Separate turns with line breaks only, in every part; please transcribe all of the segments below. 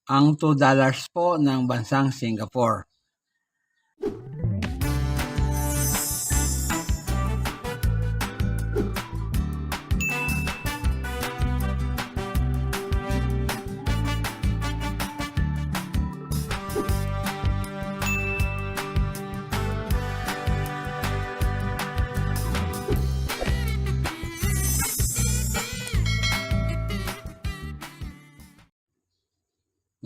ang $2 po ng bansang Singapore.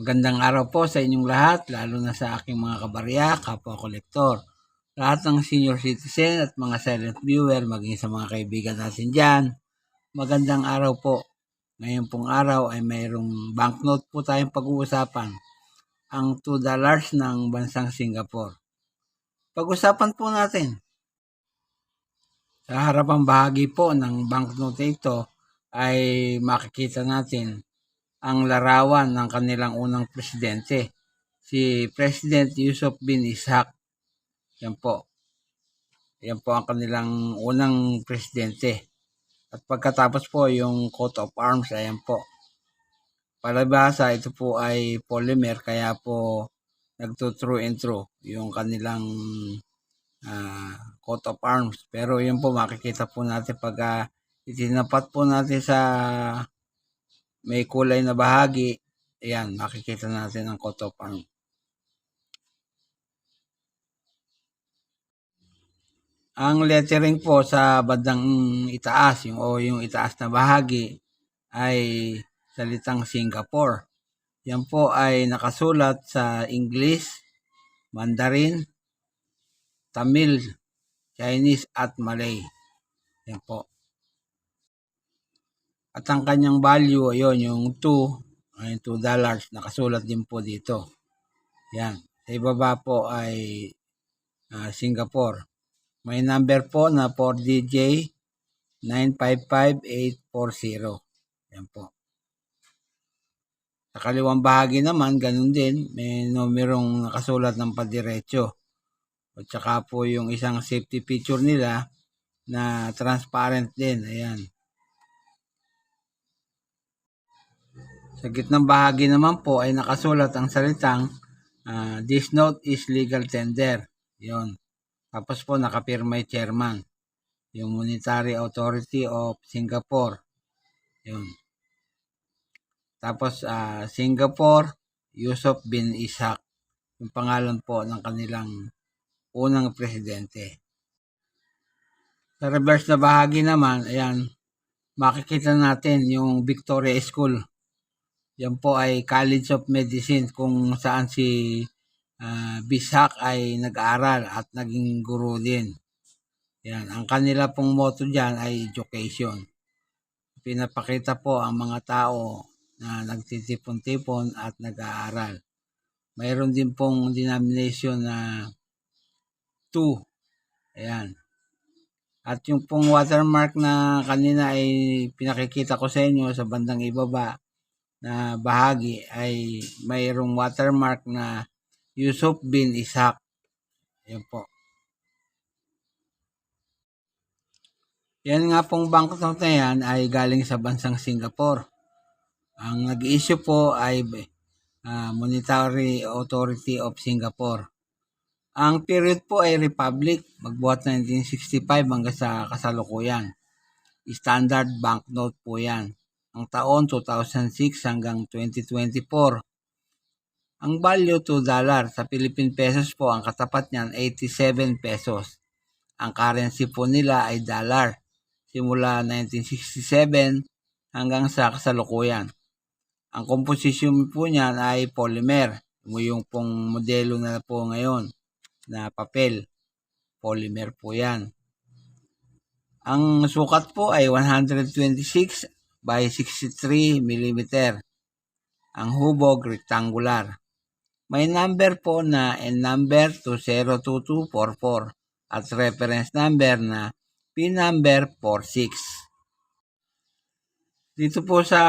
Magandang araw po sa inyong lahat, lalo na sa aking mga kabarya, kapwa kolektor, lahat ng senior citizen at mga silent viewer, maging sa mga kaibigan natin dyan. Magandang araw po. Ngayon pong araw ay mayroong banknote po tayong pag-uusapan, ang $2 ng bansang Singapore. Pag-usapan po natin. Sa harapang bahagi po ng banknote ito ay makikita natin ang larawan ng kanilang unang presidente, si President Yusof bin Ishak. Yan po. Yan po ang kanilang unang presidente. At pagkatapos po yung coat of arms, ayan po. Palabasa, ito po ay polymer, kaya po nagto-through and through yung kanilang coat of arms. Pero yun po makikita po natin pag itinapat po natin sa may kulay na bahagi, ayan, makikita natin ang coat of arms. Ang lettering po sa bandang itaas, yung itaas na bahagi, ay salitang Singapore. Yan po ay nakasulat sa English, Mandarin, Tamil, Chinese at Malay. Yan po. At ang kanyang value, ayun, yung $2, nakasulat din po dito. Yan. Sa ibaba po ay Singapore. May number po na 4DJ 955840. Yan po. Sa kaliwang bahagi naman, ganun din, may numerong nakasulat ng padiretso. At saka po yung isang safety feature nila na transparent din. Ayan. Sa gitnang bahagi naman po ay nakasulat ang salitang this note is legal tender. Yun. Tapos po nakapirma yung chairman, yung Monetary Authority of Singapore. Yun. Tapos Singapore, Yusof bin Ishak. Yung pangalan po ng kanilang unang presidente. Sa reverse na bahagi naman, ayan, makikita natin yung Victoria School. Yan po ay College of Medicine kung saan si Ishak ay nag-aaral at naging guro din. Yan, ang kanila pong motto dyan ay education. Pinapakita po ang mga tao na nagtitipon-tipon at nag-aaral. Mayroon din pong denomination na 2. Ayan. At yung pong watermark na kanina ay pinakikita ko sa inyo sa bandang ibaba na bahagi ay mayroong watermark na Yusof bin Ishak. Ayan po. Yan nga pong banknote na yan ay galing sa bansang Singapore. Ang nag-issue po ay Monetary Authority of Singapore. Ang period po ay Republic, magbuhat 1965 hanggang sa kasalukuyan. Standard banknote po yan. Ang taon 2006 hanggang 2024. Ang value $2. Sa Philippine pesos po, ang katapat niyan 87 pesos. Ang currency po nila ay dollar. Simula 1967 hanggang sa kasalukuyan. Ang composition po niyan ay polymer. Yung pong modelo na po ngayon na papel. Polymer po yan. Ang sukat po ay 126 by 63 mm. Ang hubog rectangular. May number po na N number 202244 at reference number na P number 46. Dito po sa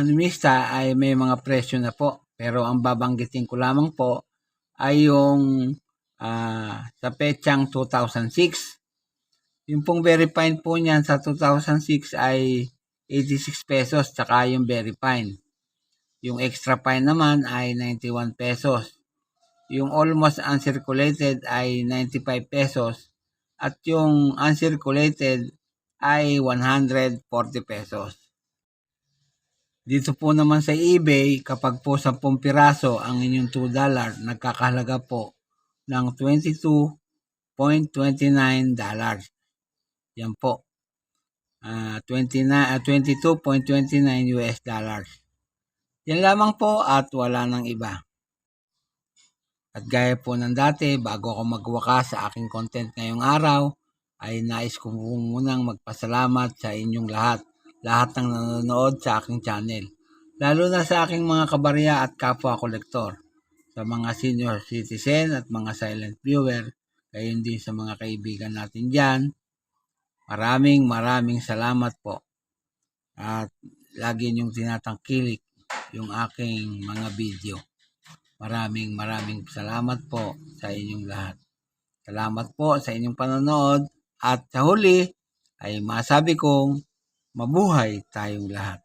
lista ay may mga presyo na po. Pero ang babanggitin ko lamang po ay yung sa petsang 2006. Yung pong very fine po niyan sa 2006 ay 86 pesos tsaka yung very fine. Yung extra fine naman ay 91 pesos. Yung almost uncirculated ay 95 pesos. At yung uncirculated ay 140 pesos. Dito po naman sa eBay, kapag po 10 piraso ang inyong $2, nagkakahalaga po ng $22.29. Yan po. $22.29 US. Yan lamang po at wala nang iba. At gaya po ng dati, bago ako magwakas sa aking content ngayong araw, ay nais ko munang magpasalamat sa inyong lahat ng nanonood sa aking channel. Lalo na sa aking mga kabarya at kapwa kolektor, sa mga senior citizen at mga silent viewer, gayon din sa mga kaibigan natin dyan. Maraming salamat po. At lagi niyong tinatangkilik yung aking mga video. Maraming salamat po sa inyong lahat. Salamat po sa inyong panonood at sa huli ay masabi kong mabuhay tayong lahat.